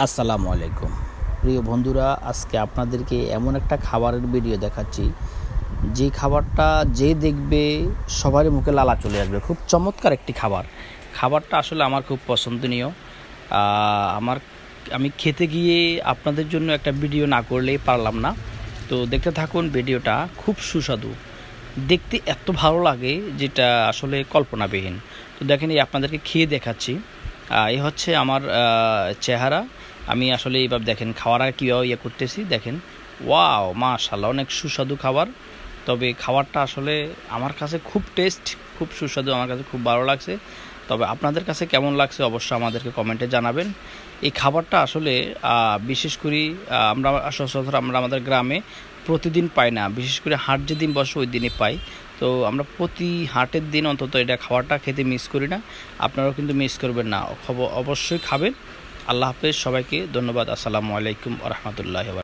আসসালামু আলাইকুম প্রিয় বন্ধুরা, আজকে আপনাদেরকে এমন একটা খাবারের ভিডিও দেখাচ্ছি যে খাবারটা যে দেখবে সবারই মুখে লালা চলে আসবে। খুব চমৎকার একটি খাবারটা আসলে আমার খুব পছন্দনীয়। আমি খেতে গিয়ে আপনাদের জন্য একটা ভিডিও না করলেই পারলাম না। তো দেখতে থাকুন, ভিডিওটা খুব সুস্বাদু, দেখতে এত ভালো লাগে যেটা আসলে কল্পনাবিহীন। তো দেখেন, এই আপনাদেরকে খেয়ে দেখাচ্ছি। এই হচ্ছে আমার চেহারা। আমি আসলে এইভাবে দেখেন খাওয়ার আগে কীভাবে করতেছি দেখেন। ওয়াও, মাশাআল্লাহ, অনেক সুস্বাদু খাবার। তবে খাবারটা আসলে আমার কাছে খুব টেস্ট, খুব সুস্বাদু, আমার কাছে খুব ভালো লাগছে। তবে আপনাদের কাছে কেমন লাগছে অবশ্যই আমাদেরকে কমেন্টে জানাবেন। এই খাবারটা আসলে বিশেষ করে আমরা সচরাচর আমাদের গ্রামে প্রতিদিন পাই না, বিশেষ করে হাট যেদিন বসে ওই দিনই পাই। তো আমরা প্রতি হাটের দিন অন্তত এটা খাবারটা খেতে মিস করি না। আপনারাও কিন্তু মিস করবেন না, অবশ্যই খাবেন। আল্লাহ হাফেজ, সবাইকে ধন্যবাদ। আসসালামু আলাইকুম ওয়া রাহমাতুল্লাহি ওয়া বারাকাতুহু।